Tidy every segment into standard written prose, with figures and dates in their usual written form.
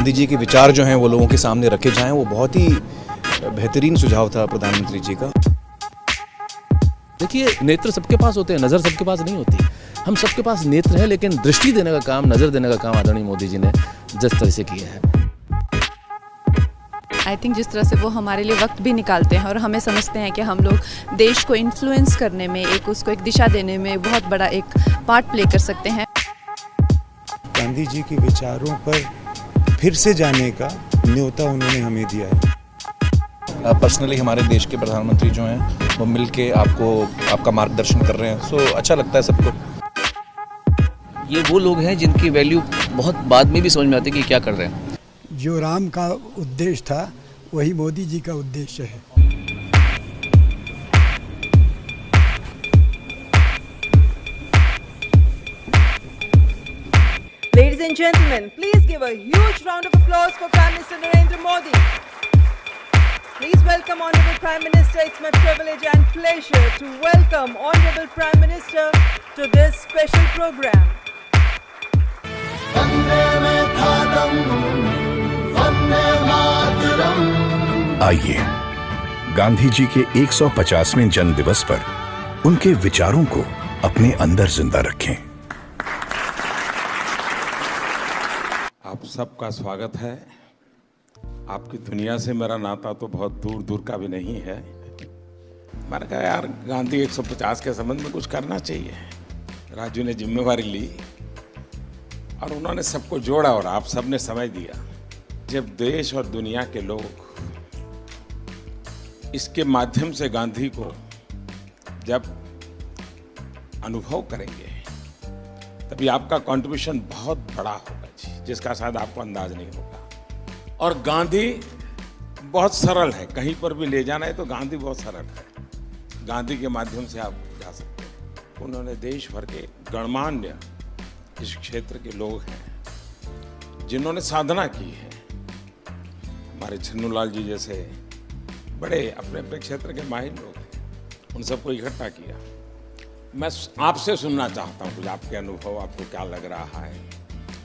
गांधी जी के विचार जो हैं वो लोगों के सामने रखे जाएं, वो बहुत ही बेहतरीन सुझाव था प्रधानमंत्री जी का। देखिए, नेत्र सबके पास होते हैं, नज़र सबके पास नहीं होती। हम सबके पास नेत्र है, लेकिन दृष्टि देने का काम, नज़र देने का काम आदरणीय मोदी जी ने जिस तरह से किया है, आई थिंक जिस तरह से वो हमारे लिए वक्त भी निकालते हैं और हमें समझते हैं कि हम लोग देश को इन्फ्लुएंस करने में, उसको एक दिशा देने में बहुत बड़ा एक पार्ट प्ले कर सकते हैं। गांधी जी के विचारों पर फिर से जाने का न्योता उन्होंने हमें दिया है। पर्सनली हमारे देश के प्रधानमंत्री जो हैं वो मिल के आपका मार्गदर्शन कर रहे हैं, सो अच्छा लगता है सबको। ये वो लोग हैं जिनकी वैल्यू बहुत बाद में भी समझ में आती है कि क्या कर रहे हैं। जो राम का उद्देश्य था वही मोदी जी का उद्देश्य है। Ladies and gentlemen, please give a huge round of applause for Prime Minister Narendra Modi. Please welcome Honorable Prime Minister. It's my privilege and pleasure to welcome Honorable Prime Minister to this special program. आइए गांधी जी के 150वें जन्म दिवस पर उनके विचारों को अपने अंदर जिंदा रखें। आप सबका स्वागत है। आपकी दुनिया से मेरा नाता तो बहुत दूर दूर का भी नहीं है। मैंने कहा यार गांधी 150 के संबंध में कुछ करना चाहिए। राजू ने जिम्मेवारी ली और उन्होंने सबको जोड़ा और आप सबने समझ दिया। जब देश और दुनिया के लोग इसके माध्यम से गांधी को जब अनुभव करेंगे तभी आपका कंट्रीब्यूशन बहुत बड़ा होगा जी, जिसका शायद आपको अंदाज नहीं होगा। और गांधी बहुत सरल है, कहीं पर भी ले जाना है तो गांधी बहुत सरल है। गांधी के माध्यम से आप जा सकते हैं। उन्होंने देश भर के गणमान्य इस क्षेत्र के लोग हैं जिन्होंने साधना की है। हमारे छन्नूलाल जी जैसे बड़े अपने अपने क्षेत्र के माहिर लोग हैं, उन सबको इकट्ठा किया। मैं आपसे सुनना चाहता हूँ कुछ आपके अनुभव, आपको क्या लग रहा है,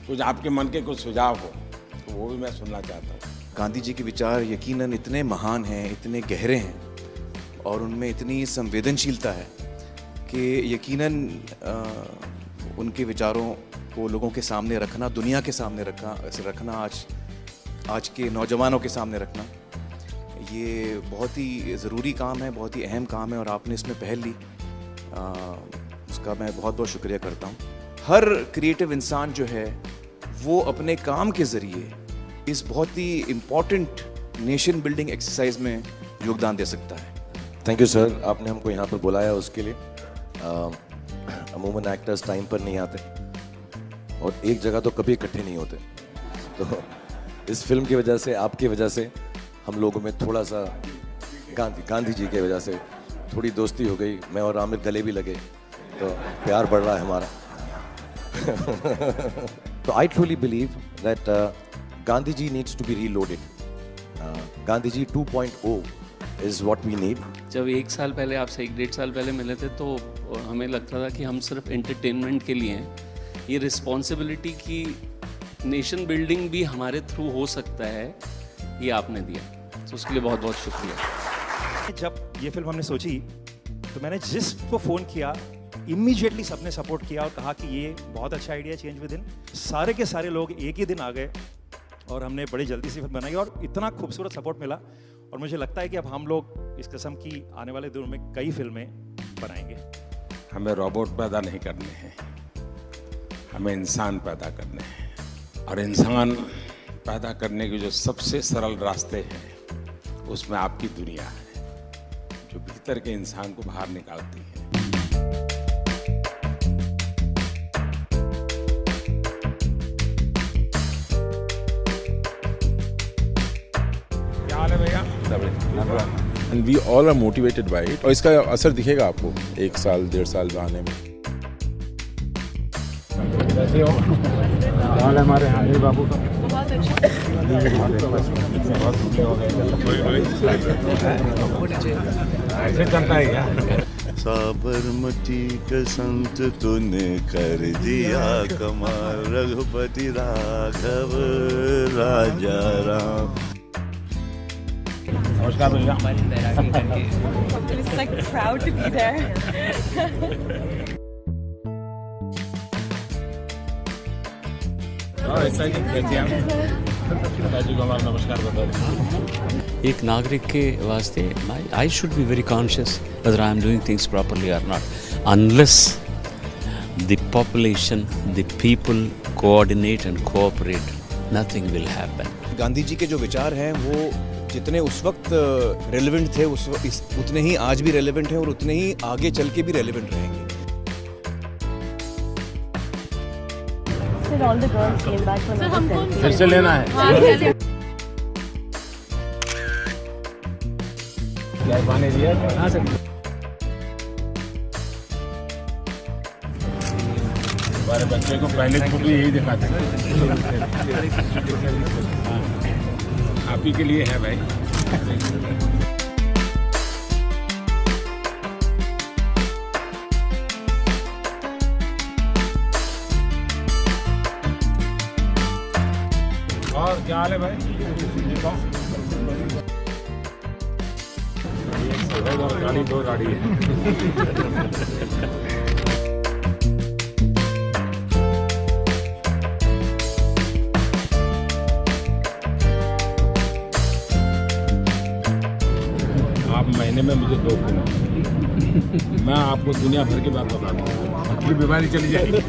कुछ आपके मन के कुछ सुझाव हो तो वो भी मैं सुनना चाहता हूँ। गांधी जी के विचार यकीनन इतने महान हैं, इतने गहरे हैं और उनमें इतनी संवेदनशीलता है कि यकीनन उनके विचारों को लोगों के सामने रखना, दुनिया के सामने रखना, आज के नौजवानों के सामने रखना, ये बहुत ही ज़रूरी काम है, बहुत ही अहम काम है और आपने इसमें पहल ली, उसका मैं बहुत बहुत शुक्रिया करता हूँ। हर क्रिएटिव इंसान जो है वो अपने काम के ज़रिए इस बहुत ही इम्पॉर्टेंट नेशन बिल्डिंग एक्सरसाइज में योगदान दे सकता है। थैंक यू सर, आपने हमको यहाँ पर बुलाया उसके लिए। अमूमन एक्टर्स टाइम पर नहीं आते और एक जगह तो कभी इकट्ठे नहीं होते, तो इस फिल्म की वजह से, आपकी वजह से हम लोगों में थोड़ा सा गांधी जी की वजह से थोड़ी दोस्ती हो गई। मैं और आमिर गले भी लगे तो प्यार बढ़ रहा है हमारा। तो I truly believe that Gandhi ji needs to be reloaded. Gandhi ji 2.0 is what we need. जब 1 साल पहले आपसे 1-1.5 साल पहले मिले थे तो हमें लगता था कि हम सिर्फ एंटरटेनमेंट के लिए हैं। ये रिस्पॉन्सिबिलिटी की नेशन बिल्डिंग भी हमारे थ्रू हो सकता है, ये आपने दिया, तो उसके लिए बहुत बहुत शुक्रिया। जब ये फिल्म हमने सोची तो मैंने जिसको फ़ोन किया इमीडिएटली सबने सपोर्ट किया और कहा कि ये बहुत अच्छा आइडिया, चेंज विद इन। सारे के सारे लोग एक ही दिन आ गए और हमने बड़ी जल्दी से फिल्म बनाई और इतना खूबसूरत सपोर्ट मिला। और मुझे लगता है कि अब हम लोग इस किस्म की आने वाले दिनों में कई फिल्में बनाएंगे। हमें रोबोट पैदा नहीं करने हैं, हमें इंसान पैदा करने हैं। और इंसान पैदा करने के जो सबसे सरल रास्ते हैं उसमें आपकी दुनिया है, जो भीतर के इंसान को बाहर निकालती है। क्या हाल है भैया? And we all are motivated by it. और इसका असर दिखेगा आपको 1 साल 1.5 साल आने में। कैसे हो? हाल हमारे हानिल बाबू का बहुत अच्छा। ऐसे चलता है क्या? साबरमती का संत तूने कर दिया कमाल, रघुपति राघव राजा राम। नमस्कार भैया। It's like proud to be there. नमस्कार बता। एक नागरिक के वास्ते I should be very conscious whether I am doing things properly or not. Unless the population, the people coordinate and cooperate, nothing will happen. Gandhi ji के जो विचार हैं वो जितने उस वक्त रेलेवेंट थे उतने ही आज भी रेलेवेंट हैं और उतने ही आगे चल के भी रेलेवेंट रहेंगे। All the girls came back for another selfie. फिर से लेना है। क्या पानी दिया? हाँ सर। हमारे बच्चे को पहले फोटो यही दिखाते हैं। आप ही के लिए है भाई। और क्या हाल है भाई? गाड़ी दो गाड़ी है। आप महीने में मुझे 2 दिन, मैं आपको दुनिया भर की बात बता दूँ, आपकी बीमारी चली जाएगी।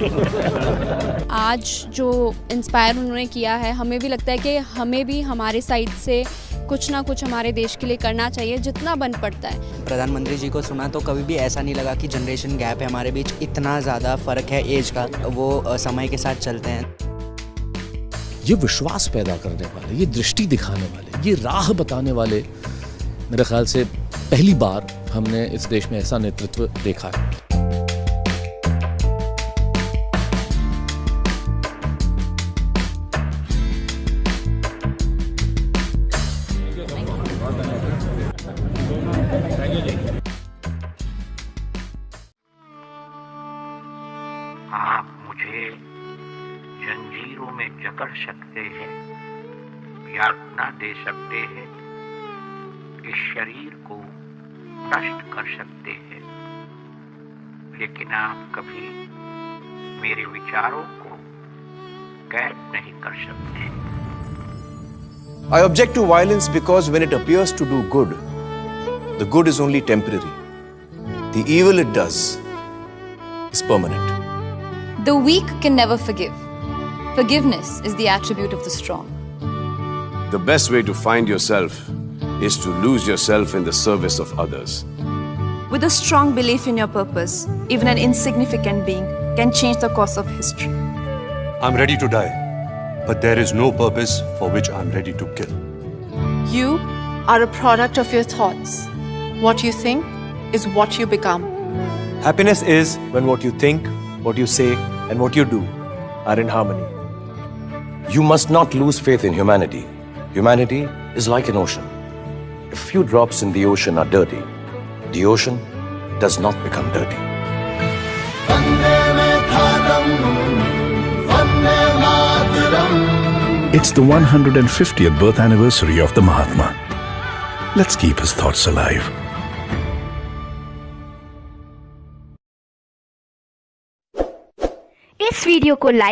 आज जो इंस्पायर उन्होंने किया है, हमें भी लगता है कि हमें भी हमारे साइड से कुछ ना कुछ हमारे देश के लिए करना चाहिए, जितना बन पड़ता है। प्रधानमंत्री जी को सुना तो कभी भी ऐसा नहीं लगा कि जनरेशन गैप है हमारे बीच, इतना ज़्यादा फ़र्क है एज का, वो समय के साथ चलते हैं। ये विश्वास पैदा करने वाले, ये दृष्टि दिखाने वाले, ये राह बताने वाले, मेरे ख्याल से पहली बार हमने इस देश में ऐसा नेतृत्व देखा है। आप मुझे जंजीरों में जकड़ सकते हैं, यातना दे सकते हैं, इस शरीर को नष्ट कर सकते हैं, लेकिन आप कभी मेरे विचारों को कैद नहीं कर सकते। I object to violence because when it appears to do good, the good is only temporary. The evil it does is permanent. The weak can never forgive. Forgiveness is the attribute of the strong. The best way to find yourself is to lose yourself in the service of others. With a strong belief in your purpose, even an insignificant being can change the course of history. I'm ready to die, but there is no purpose for which I'm ready to kill. You are a product of your thoughts. What you think is what you become. Happiness is when what you think, what you say, and what you do are in harmony. You must not lose faith in humanity. Humanity is like an ocean. If a few drops in the ocean are dirty, the ocean does not become dirty. It's the 150th birth anniversary of the Mahatma. Let's keep his thoughts alive. इस video को like